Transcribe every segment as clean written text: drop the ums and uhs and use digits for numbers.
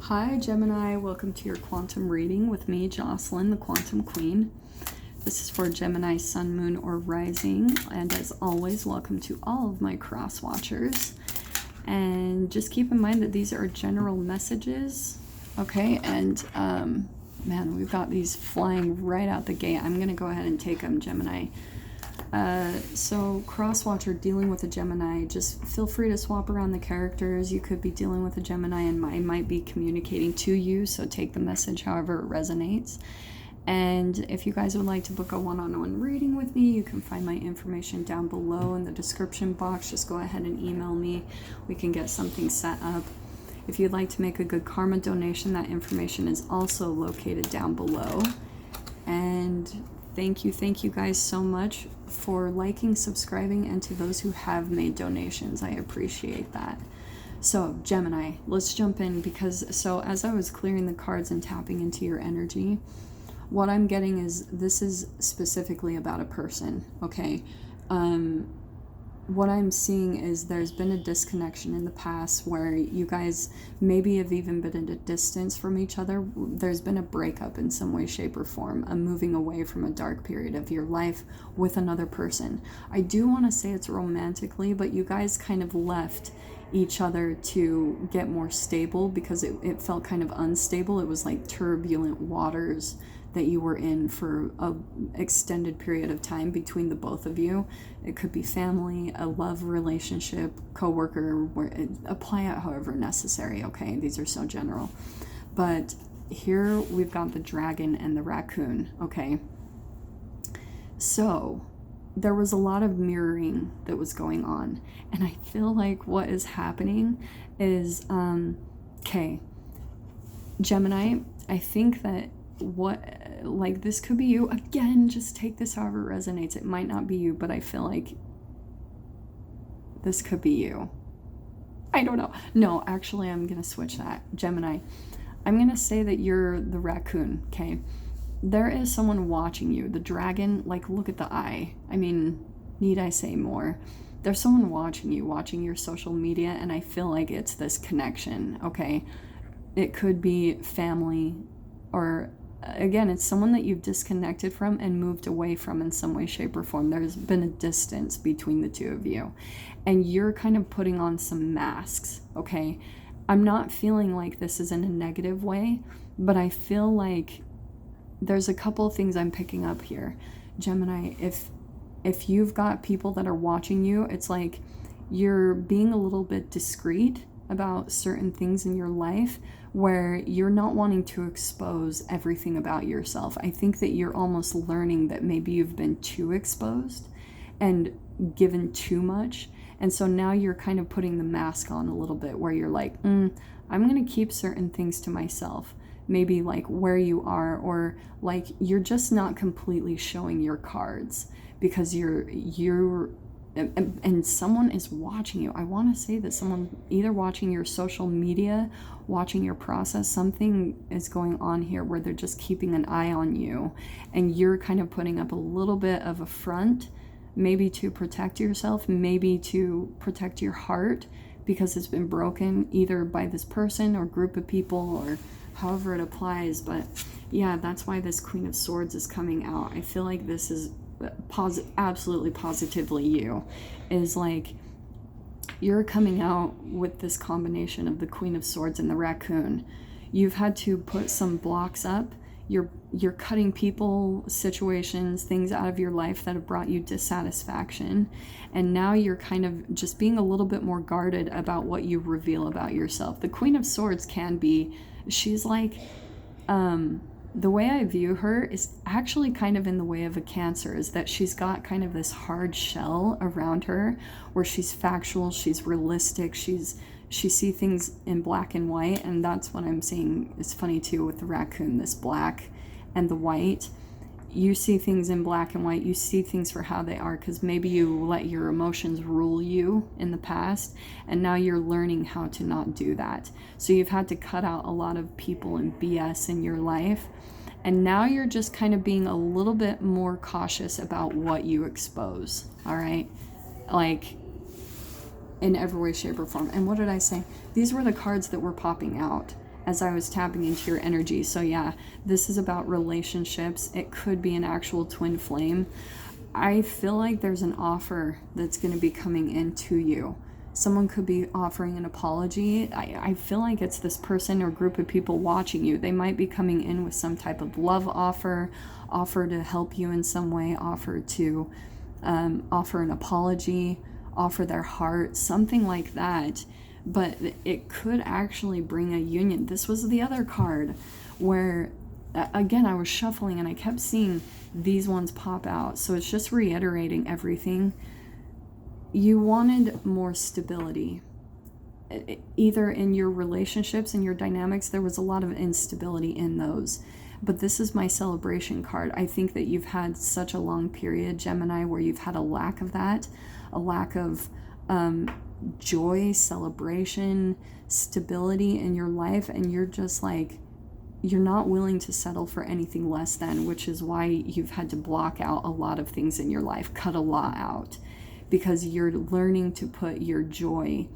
Hi Gemini, welcome to your quantum reading with me, Jocelyn, the Quantum Queen. This is for Gemini, Sun, Moon, or Rising. And as always, welcome to all of my cross watchers. And just keep in mind that these are general messages, okay? And man, we've got these flying right out the gate. I'm gonna go ahead and take them, Gemini. So cross-watcher dealing with a Gemini, just feel free to swap around the characters. You could be dealing with a Gemini and I might be communicating to you, so take the message however it resonates. And if you guys would like to book a one-on-one reading with me, you can find my information down below in the description box. Just go ahead and email me. We can get something set up. If you'd like to make a good karma donation, that information is also located down below. And thank you guys so much for liking, subscribing, and to those who have made donations. I appreciate that. So Gemini, let's jump in, because so as I was clearing the cards and tapping into your energy, what I'm getting is this is specifically about a person, okay? What I'm seeing is there's been a disconnection in the past where you guys maybe have even been at a distance from each other. There's been a breakup in some way, shape, or form, a moving away from a dark period of your life with another person. I do want to say it's romantically, but you guys kind of left each other to get more stable because it felt kind of unstable. It was like turbulent waters that you were in for an extended period of time between the both of you. It could be family, a love relationship, coworker, apply it however necessary, okay? These are so general. But here we've got the dragon and the raccoon, okay? So there was a lot of mirroring that was going on. And I feel like what is happening is, okay, Gemini, I think that like this could be you. Again, just take this however it resonates. It might not be you, but I feel like this could be you. I don't know. No, actually, I'm going to switch that. Gemini, I'm going to say that you're the raccoon, okay? There is someone watching you. The dragon, like, look at the eye. I mean, need I say more? There's someone watching you, watching your social media, and I feel like it's this connection, okay? It could be family, or again, it's someone that you've disconnected from and moved away from in some way, shape, or form. There's been a distance between the two of you, and you're kind of putting on some masks, okay? I'm not feeling like this is in a negative way, but I feel like there's a couple of things I'm picking up here. Gemini, if you've got people that are watching you, it's like you're being a little bit discreet about certain things in your life where you're not wanting to expose everything about yourself. I think that you're almost learning that maybe you've been too exposed and given too much. And so now you're kind of putting the mask on a little bit where you're like, I'm going to keep certain things to myself. Maybe like where you are, or like you're just not completely showing your cards because you're and someone is watching you. I want to say that someone either watching your social media, watching your process, something is going on here where they're just keeping an eye on you, and you're kind of putting up a little bit of a front, maybe to protect yourself, maybe to protect your heart because it's been broken either by this person or group of people or however it applies. But yeah, that's why this Queen of Swords is coming out. I feel like this is absolutely positively you, is like you're coming out with this combination of the Queen of Swords and the raccoon. You've had to put some blocks up. You're cutting people, situations, things out of your life that have brought you dissatisfaction, and now you're kind of just being a little bit more guarded about what you reveal about yourself. The Queen of Swords can be, she's like, the way I view her is actually kind of in the way of a Cancer, is that she's got kind of this hard shell around her where she's factual, she's realistic, she sees things in black and white, and that's what I'm seeing is funny too with the raccoon, this black and the white. You see things in black and white, you see things for how they are because maybe you let your emotions rule you in the past, and now you're learning how to not do that. So you've had to cut out a lot of people and BS in your life, and now you're just kind of being a little bit more cautious about what you expose, all right? Like, in every way, shape, or form. And what did I say? These were the cards that were popping out. as I was tapping into your energy. So yeah, this is about relationships. It could be an actual twin flame. I feel like there's an offer that's going to be coming into you. Someone could be offering an apology. I feel like it's this person or group of people watching you. They might be coming in with some type of love offer to help you in some way, offer to offer an apology, offer their heart, something like that. But it could actually bring a union. This was the other card where, again, I was shuffling and I kept seeing these ones pop out. So it's just reiterating everything. You wanted more stability. Either in your relationships and your dynamics, there was a lot of instability in those. But this is my celebration card. I think that you've had such a long period, Gemini, where you've had a lack of that, a lack of joy, celebration, stability in your life, and you're just like, you're not willing to settle for anything less than, which is why you've had to block out a lot of things in your life, cut a lot out, because you're learning to put your joy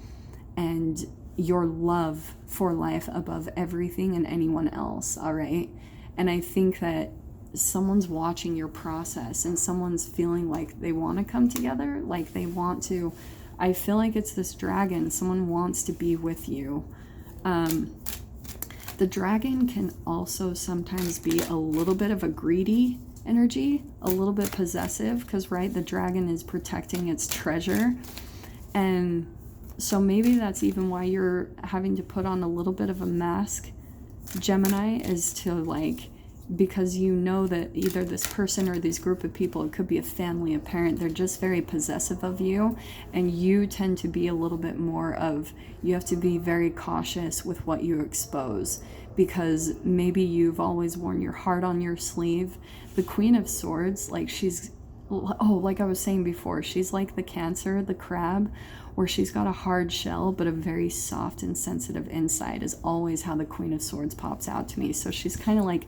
and your love for life above everything and anyone else, all right? And I think that someone's watching your process and someone's feeling like they want to come together, like they want to. I feel like it's this dragon. Someone wants to be with you. The dragon can also sometimes be a little bit of a greedy energy, a little bit possessive, because, right, the dragon is protecting its treasure. And so maybe that's even why you're having to put on a little bit of a mask, Gemini, is to like, because you know that either this person or this group of people, it could be a family, a parent, they're just very possessive of you, and you tend to be a little bit more of, you have to be very cautious with what you expose, because maybe you've always worn your heart on your sleeve. The Queen of Swords, like she's, oh, like I was saying before, she's like the Cancer, the crab, where she's got a hard shell but a very soft and sensitive inside, is always how the Queen of Swords pops out to me. So she's kind of like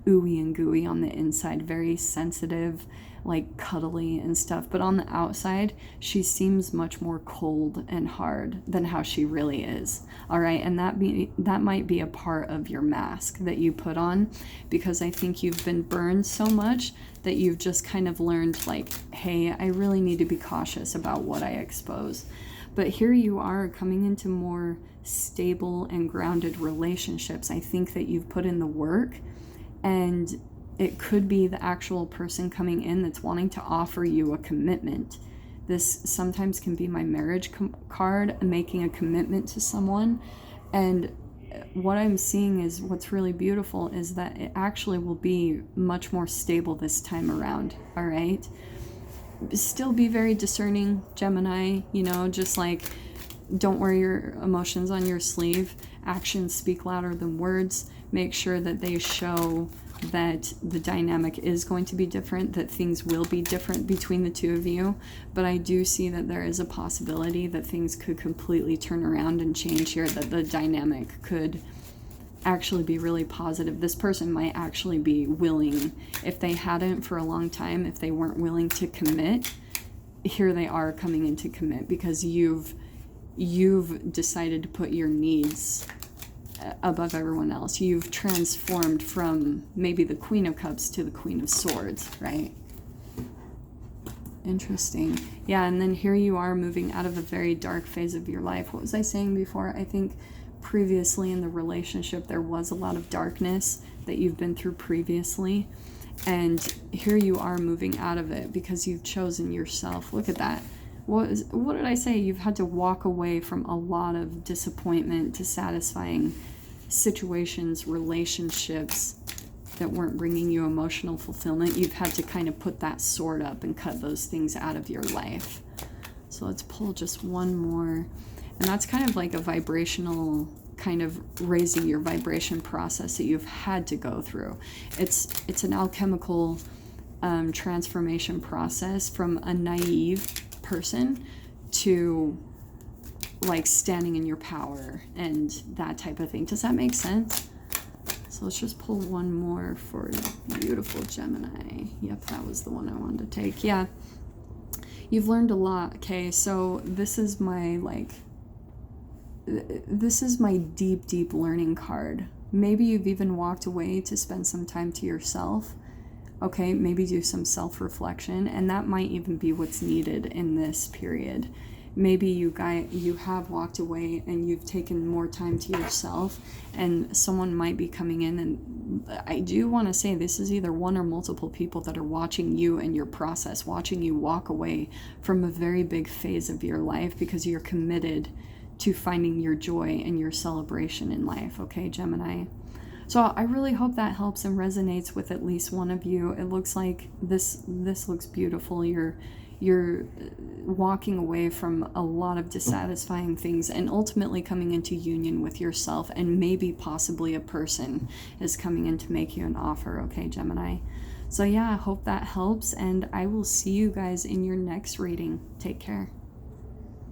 ooey and gooey on the inside, very sensitive, like cuddly and stuff, but on the outside she seems much more cold and hard than how she really is. All right, and that might be a part of your mask that you put on, because I think you've been burned so much that you've just kind of learned, like, hey, I really need to be cautious about what I expose. But here you are coming into more stable and grounded relationships. I think that you've put in the work, and it could be the actual person coming in that's wanting to offer you a commitment. This sometimes can be my marriage card, making a commitment to someone. And what I'm seeing is, what's really beautiful is that it actually will be much more stable this time around, all right? Still be very discerning, Gemini, you know, just like, don't wear your emotions on your sleeve. Actions speak louder than words. Make sure that they show that the dynamic is going to be different, that things will be different between the two of you. But I do see that there is a possibility that things could completely turn around and change here, that the dynamic could actually be really positive. This person might actually be willing, if they hadn't for a long time, if they weren't willing to commit, here they are coming in to commit, because you've decided to put your needs above everyone else. You've transformed from maybe the Queen of Cups to the Queen of Swords, right? Interesting. Yeah, and then here you are moving out of a very dark phase of your life. What was I saying before? I think previously in the relationship there was a lot of darkness that you've been through previously, and here you are moving out of it because you've chosen yourself. Look at that. What did I say? You've had to walk away from a lot of disappointment, dissatisfying situations, relationships that weren't bringing you emotional fulfillment. You've had to kind of put that sword up and cut those things out of your life. So let's pull just one more. And that's kind of like a vibrational, kind of raising your vibration process that you've had to go through. It's an alchemical transformation process from a naive person to like standing in your power and that type of thing. Does that make sense? So let's just pull one more for beautiful Gemini. Yep, that was the one I wanted to take. Yeah, you've learned a lot. Okay, so this is my deep learning card. Maybe you've even walked away to spend some time to yourself. Okay, maybe do some self-reflection, and that might even be what's needed in this period. Maybe you have walked away and you've taken more time to yourself, and someone might be coming in, and I do want to say this is either one or multiple people that are watching you and your process, watching you walk away from a very big phase of your life because you're committed to finding your joy and your celebration in life, okay, Gemini? So I really hope that helps and resonates with at least one of you. It looks like this looks beautiful. You're walking away from a lot of dissatisfying things and ultimately coming into union with yourself, and maybe possibly a person is coming in to make you an offer, okay, Gemini? So yeah, I hope that helps, and I will see you guys in your next reading. Take care.